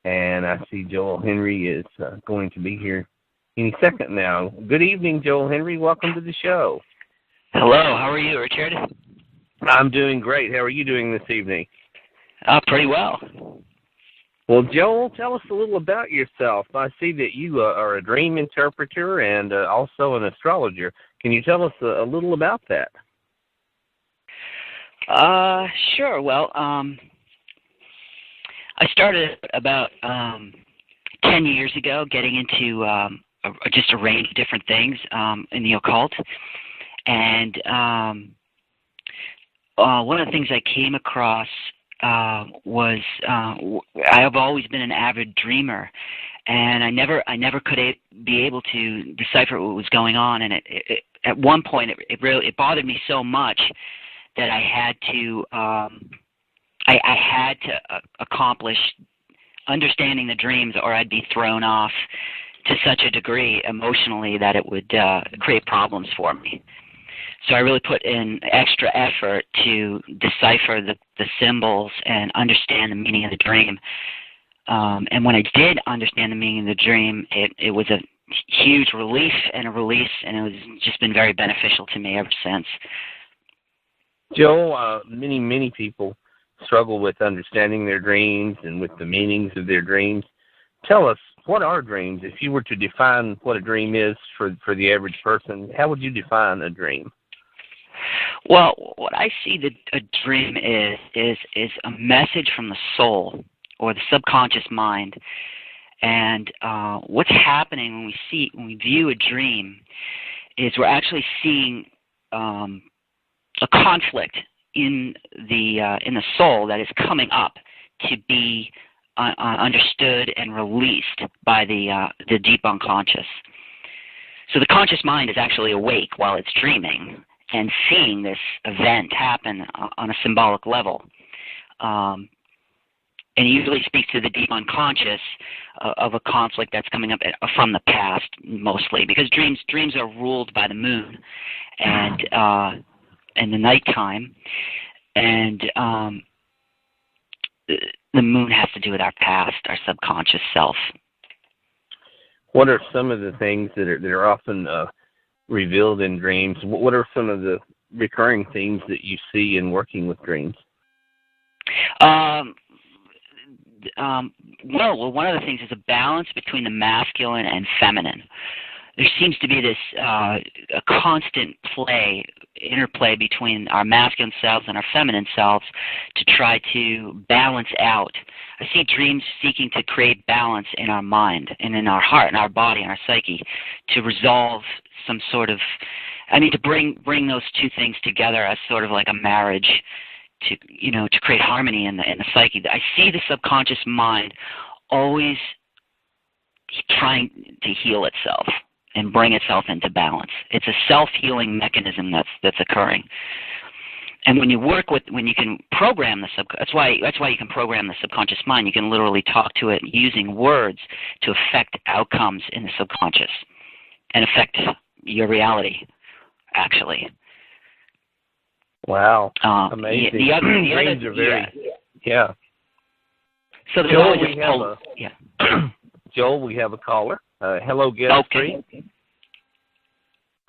and I see Joel Henry is going to be here any second now. Good evening, Joel Henry. Welcome to the show. Hello. How are you, Richard? I'm doing great. How are you doing this evening? Pretty well. Well, Joel, tell us a little about yourself. I see that you are a dream interpreter and also an astrologer. Can you tell us a little about that? Sure. Well, I started about 10 years ago getting into just a range of different things in the occult. And one of the things I came across was I have always been an avid dreamer, and I never could be able to decipher what was going on. And it at one point it bothered me so much that I had to accomplish understanding the dreams, or I'd be thrown off to such a degree emotionally that it would create problems for me. So I really put in extra effort to decipher the symbols and understand the meaning of the dream. And when I did understand the meaning of the dream, it was a huge relief and a release, and it was just been very beneficial to me ever since. Joel, many people struggle with understanding their dreams and with the meanings of their dreams. Tell us, what are dreams? If you were to define what a dream is for the average person, how would you define a dream? Well, what I see that a dream is a message from the soul or the subconscious mind. And what's happening when we view a dream is we're actually seeing a conflict in the soul that is coming up to be understood and released by the deep unconscious. So the conscious mind is actually awake while it's dreaming and seeing this event happen on a symbolic level. And it usually speaks to the deep unconscious of a conflict that's coming up from the past, mostly, because dreams are ruled by the moon and the nighttime, and the moon has to do with our past, our subconscious self. What are some of the things that are often revealed in dreams? What are some of the recurring themes that you see in working with dreams? Well, one of the things is a balance between the masculine and feminine. There seems to be this a constant interplay between our masculine selves and our feminine selves to try to balance out. I see dreams seeking to create balance in our mind and in our heart and our body and our psyche to resolve some sort of, to bring those two things together as sort of like a marriage to create harmony in the psyche. I see the subconscious mind always trying to heal itself and bring itself into balance. It's a self-healing mechanism that's occurring. And when you can program that's why you can program the subconscious mind. You can literally talk to it using words to affect outcomes in the subconscious and affect your reality, actually. Wow, amazing. Dreams are very, yeah. So Joel, we have a caller. Hello, guest okay. 3.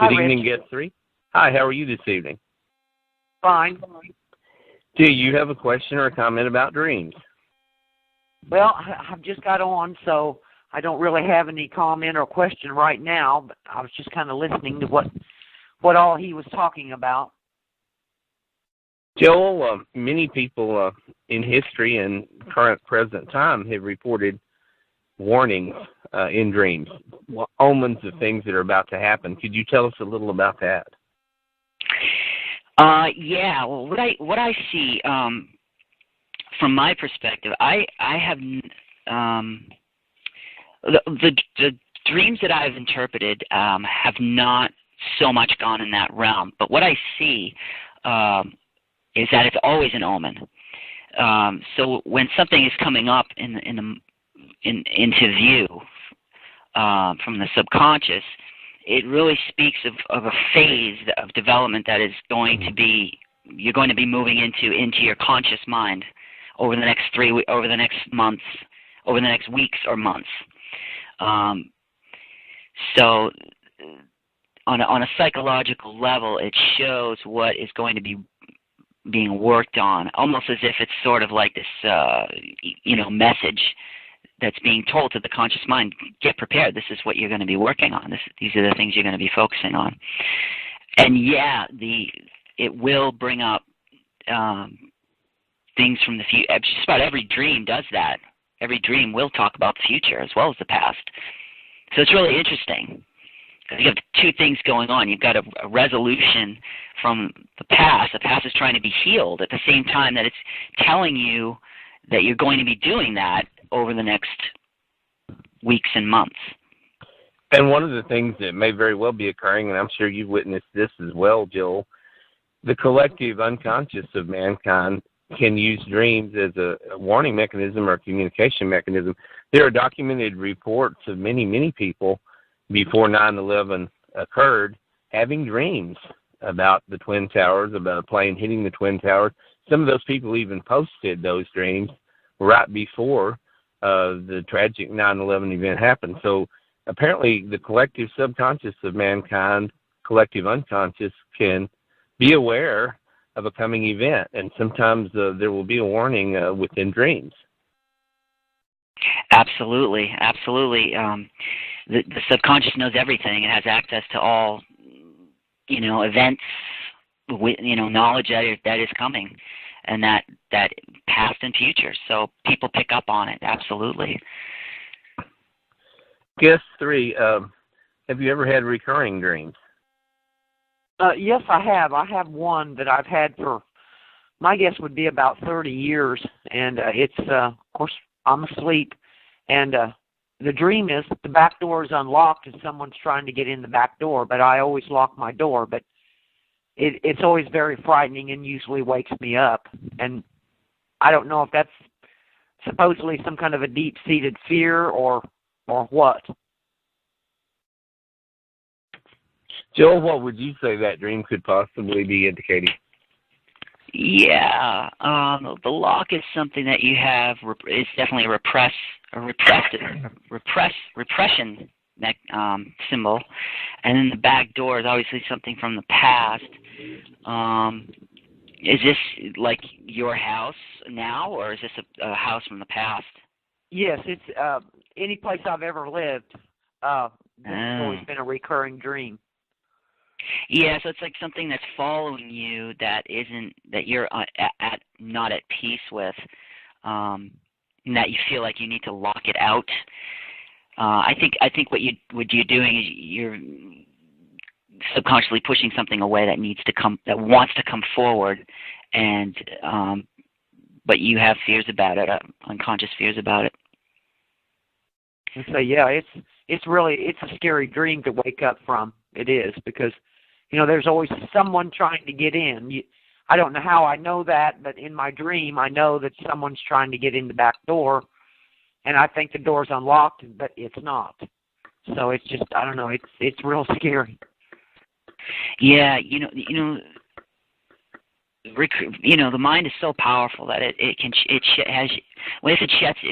Good evening, guest 3. Hi, how are you this evening? Fine. Do you have a question or a comment about dreams? Well, I've just got on, so I don't really have any comment or question right now, but I was just kind of listening to what all he was talking about. Joel, many people in history and current present time have reported warnings in dreams, omens of things that are about to happen. Could you tell us a little about that? Yeah. Well, what I see from my perspective, I have the dreams that I've interpreted have not so much gone in that realm. But what I see is that it's always an omen. So when something is coming up into view from the subconscious, it really speaks of a phase of development that is going to be, you're going to be moving into your conscious mind over the next months, over the next weeks or months. So on a psychological level, it shows what is going to be being worked on, almost as if it's sort of like this, message that's being told to the conscious mind. Get prepared. This is what you're going to be working on. These are the things you're going to be focusing on. And yeah, it will bring up things from the future. Just about every dream does that. Every dream will talk about the future as well as the past. So it's really interesting. You have two things going on. You've got a resolution from the past. The past is trying to be healed at the same time that it's telling you that you're going to be doing that over the next weeks and months. And one of the things that may very well be occurring, and I'm sure you've witnessed this as well, Joel, the collective unconscious of mankind can use dreams as a warning mechanism or a communication mechanism. There are documented reports of many, many people before 9/11 occurred having dreams about the Twin Towers, about a plane hitting the Twin Towers. Some of those people even posted those dreams right before the tragic 9/11 event happened. So apparently the collective subconscious of mankind, collective unconscious, can be aware of a coming event, and sometimes there will be a warning within dreams. Absolutely, absolutely. The subconscious knows everything. It has access to all, events, knowledge that is coming, and that past and future. So people pick up on it. Absolutely. Guess 3. Have you ever had recurring dreams? Yes, I have. I have one that I've had for, my guess would be about 30 years, and it's, of course, I'm asleep, and the dream is the back door is unlocked and someone's trying to get in the back door, but I always lock my door, but it's always very frightening and usually wakes me up, and I don't know if that's supposedly some kind of a deep-seated fear or what. Joel, what would you say that dream could possibly be indicating? Yeah, the lock is something that you have. It's definitely a repression symbol, and then the back door is obviously something from the past. Is this like your house now, or is this a house from the past? Yes, it's any place I've ever lived. It's always been a recurring dream. Yeah, so it's like something that's following you that you're not at peace with, and that you feel like you need to lock it out. I think what you're doing is you're subconsciously pushing something away that wants to come forward, and but you have fears about it, unconscious fears about it. And so yeah, it's a scary dream to wake up from. It is, because there's always someone trying to get in. I don't know how I know that, but in my dream I know that someone's trying to get in the back door, and I think the door's unlocked, but it's not. So it's just, I don't know, it's real scary. Yeah, the mind is so powerful that if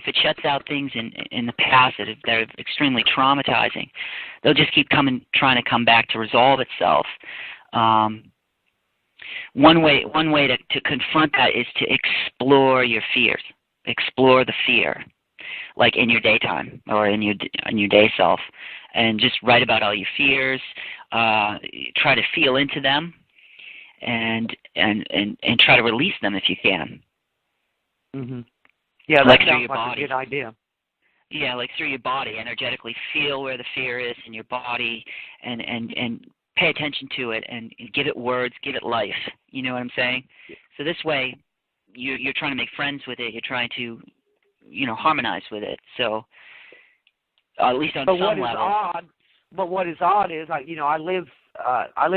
it shuts out things in the past that are extremely traumatizing, they'll just keep trying to come back to resolve itself. One way to confront that is to explore your fears, explore the fear, like in your daytime or in your day self, and just write about all your fears. Try to feel into them. And try to release them if you can. Mhm. Yeah, that sounds like a good idea. Yeah, like through your body, energetically feel where the fear is in your body, and pay attention to it, and give it words, give it life. You know what I'm saying? Yeah. So this way, you're trying to make friends with it. You're trying to, harmonize with it. So at least on some level. But what is odd is, I live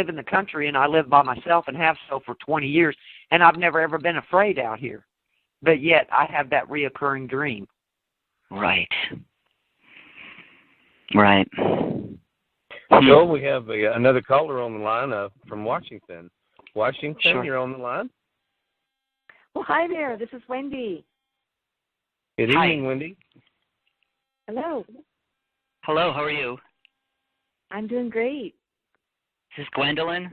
in the country, and I live by myself and have so for 20 years, and I've never ever been afraid out here. But yet I have that reoccurring dream. Right. Right. So we have another caller on the line from Washington. Washington, sure. You're on the line. Well, hi there. This is Wendy. Good evening, Wendy. Hello. Hello, how are you? I'm doing great. Is this Gwendolyn?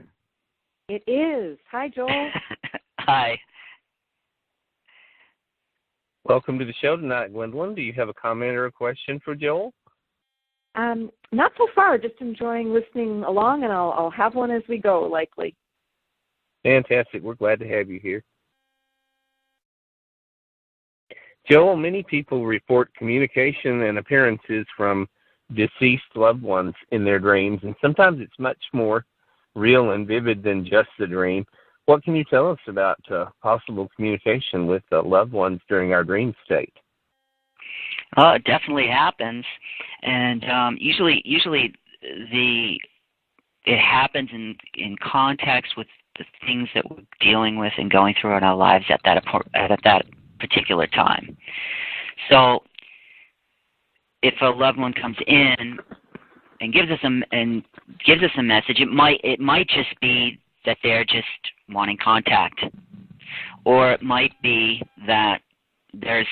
It is. Hi, Joel. Hi. Welcome to the show tonight, Gwendolyn. Do you have a comment or a question for Joel? Not so far. Just enjoying listening along, and I'll have one as we go, likely. Fantastic. We're glad to have you here. Joel, many people report communication and appearances from deceased loved ones in their dreams, and sometimes it's much more real and vivid than just the dream. What can you tell us about possible communication with loved ones during our dream state? It definitely happens, and usually it happens in context with the things that we're dealing with and going through in our lives at that particular time. So, if a loved one comes in and gives us a message, it might just be that they're just wanting contact, or it might be that there's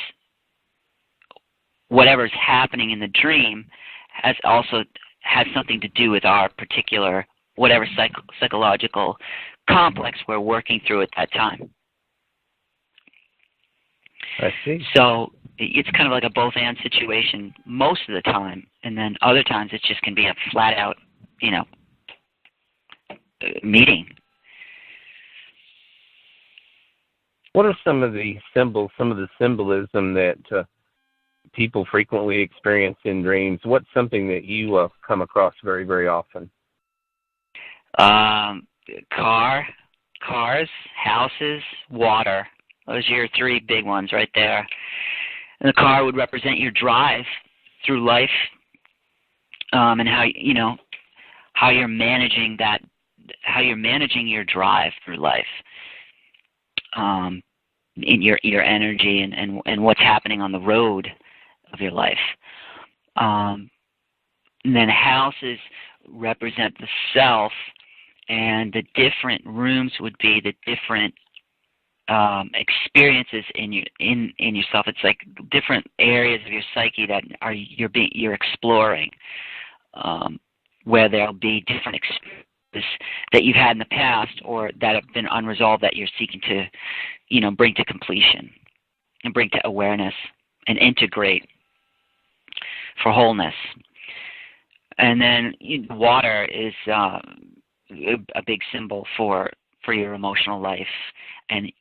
whatever's happening in the dream has something to do with our particular whatever psychological complex we're working through at that time. I see. So it's kind of like a both-and situation most of the time, and then other times it just can be a flat-out, meeting. What are some of the symbols, some of the symbolism that people frequently experience in dreams? What's something that you come across very, very often? Cars, houses, water. Those are your three big ones right there. And the car would represent your drive through life, and how you're managing that, how you're managing your drive through life, in your energy and what's happening on the road of your life. And then houses represent the self, and the different rooms would be the different experiences in yourself. It's like different areas of your psyche that you're exploring, where there'll be different experiences that you've had in the past or that have been unresolved that you're seeking to, bring to completion and bring to awareness and integrate for wholeness. And then water is a big symbol for your emotional life and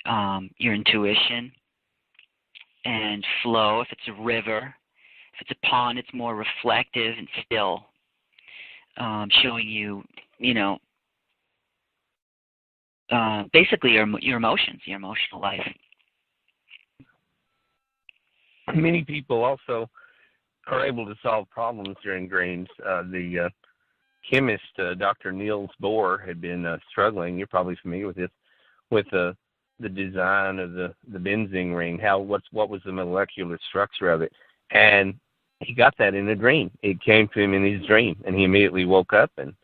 your intuition and flow. If it's a river, if it's a pond, it's more reflective and still, showing you, basically your emotions, your emotional life. Many people also are able to solve problems during dreams. The chemist, Dr. Niels Bohr, had been struggling. You're probably familiar with this, with the design of the benzene ring. What was the molecular structure of it? And he got that in a dream. It came to him in his dream, and he immediately woke up, and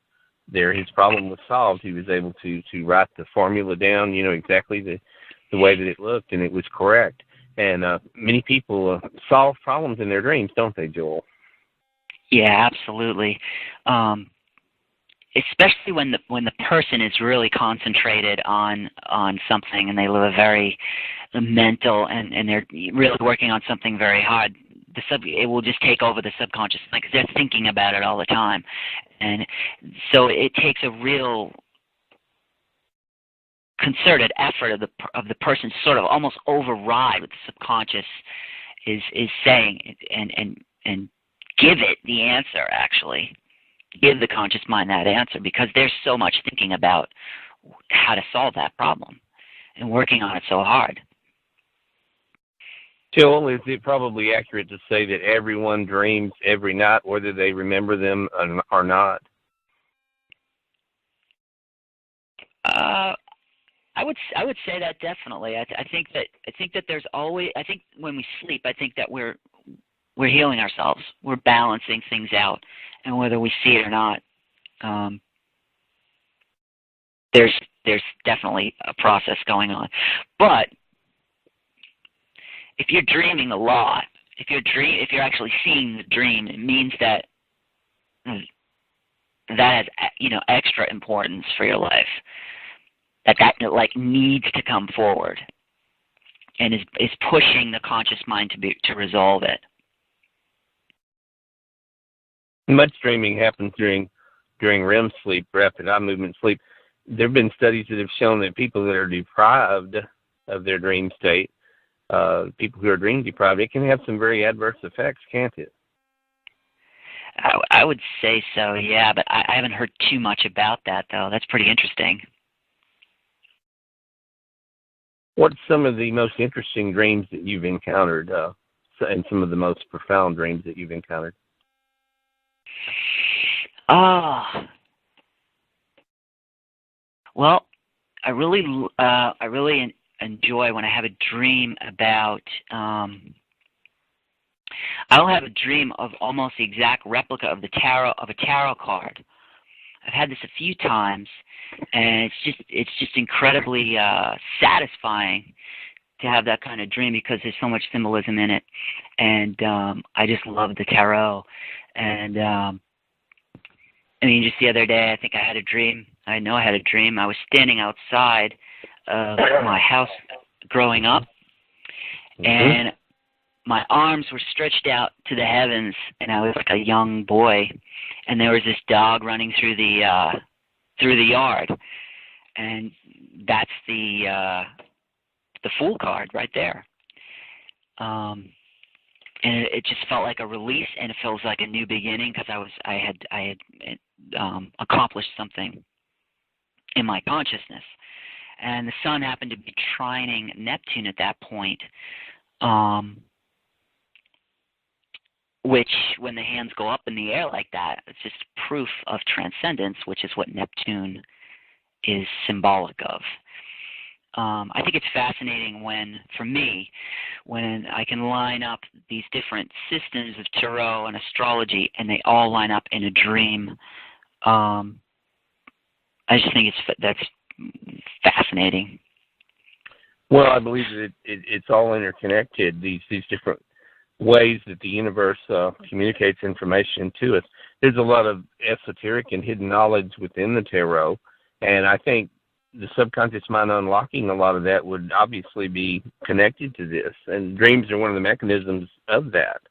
there his problem was solved. He was able to write the formula down, exactly the way that it looked, and it was correct. And many people solve problems in their dreams, don't they, Joel? Yeah, absolutely. Especially when the person is really concentrated on something, and they live a very mental and they're really working on something very hard. It will just take over the subconscious mind because they're thinking about it all the time, and so it takes a real concerted effort of the person to sort of almost override what the subconscious is saying and give it the answer. Actually, give the conscious mind that answer because there's so much thinking about how to solve that problem and working on it so hard. Joel, is it probably accurate to say that everyone dreams every night, whether they remember them or not? I would say that definitely. I think that there's always. I think when we sleep, I think that we're healing ourselves. We're balancing things out, and whether we see it or not, there's definitely a process going on. But if you're dreaming a lot if you're actually seeing the dream, it means that that has extra importance for your life. That like needs to come forward, and is pushing the conscious mind to resolve it. Much dreaming happens during REM sleep, rapid eye movement sleep. There have been studies that have shown that people that are deprived of their dream state, people who are dream deprived, it can have some very adverse effects, can't it? I would say so, yeah, but I haven't heard too much about that, though. That's pretty interesting. What's some of the most interesting dreams that you've encountered, and some of the most profound dreams that you've encountered? Well, I really enjoy when I have a dream about. I'll have a dream of almost the exact replica of a tarot card. I've had this a few times, and it's just incredibly satisfying to have that kind of dream because there's so much symbolism in it, and I just love the tarot. And I mean, just the other day, I think I had a dream. I know I had a dream. I was standing outside of my house growing up, and my arms were stretched out to the heavens, and I was like a young boy, and there was this dog running through the yard, and that's the Fool card right there. And it just felt like a release, and it feels like a new beginning because I had accomplished something in my consciousness, and the sun happened to be trining Neptune at that point. Which, when the hands go up in the air like that, it's just proof of transcendence, which is what Neptune is symbolic of. I think it's fascinating for me, when I can line up these different systems of tarot and astrology, and they all line up in a dream. I just think that's fascinating. Well, I believe that it's all interconnected. These different ways that the universe communicates information to us. There's a lot of esoteric and hidden knowledge within the tarot, and I think the subconscious mind unlocking a lot of that would obviously be connected to this, and dreams are one of the mechanisms of that.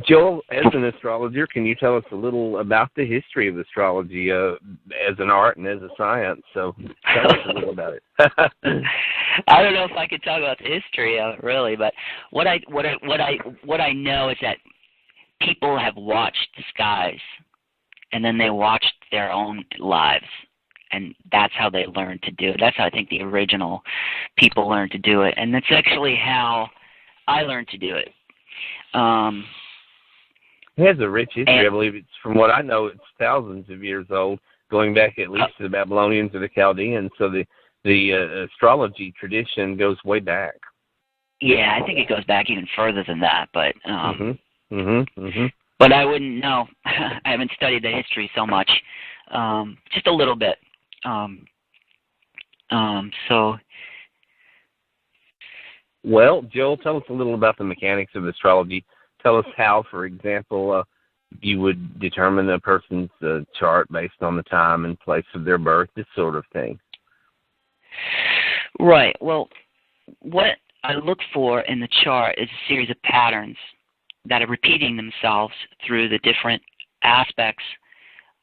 Joel, as an astrologer, can you tell us a little about the history of astrology as an art and as a science? So tell us a little about it. I don't know if I could talk about the history of it really, but what I know is that people have watched the skies, and then they watched their own lives, and that's how they learned to do it. That's how I think the original people learned to do it, and that's actually how I learned to do it. It has a rich history. I believe it's, from what I know, it's thousands of years old, going back at least to the Babylonians or the Chaldeans. So the astrology tradition goes way back. Yeah, I think it goes back even further than that, but but I wouldn't know. I haven't studied the history so much, just a little bit. Well, Joel, tell us a little about the mechanics of astrology. Tell us how, for example, you would determine a person's chart based on the time and place of their birth, this sort of thing. Right. Well, what I look for in the chart is a series of patterns that are repeating themselves through the different aspects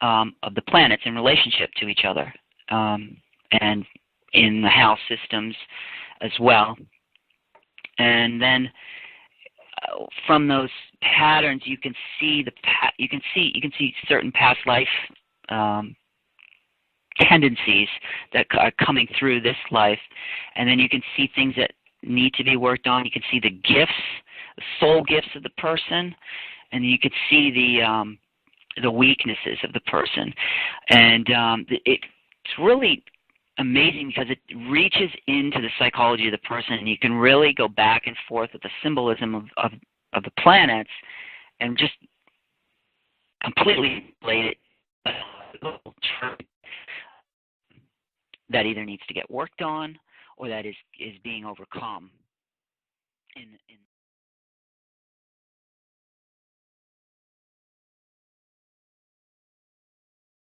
of the planets in relationship to each other, and in the house systems as well. And then from those patterns, you can see you can see certain past life tendencies that are coming through this life, and then you can see things that need to be worked on. You can see the gifts, the soul gifts of the person, and you can see the weaknesses of the person, and it's really amazing because it reaches into the psychology of the person, and you can really go back and forth with the symbolism of the planets and just completely relate it that either needs to get worked on or that is being overcome in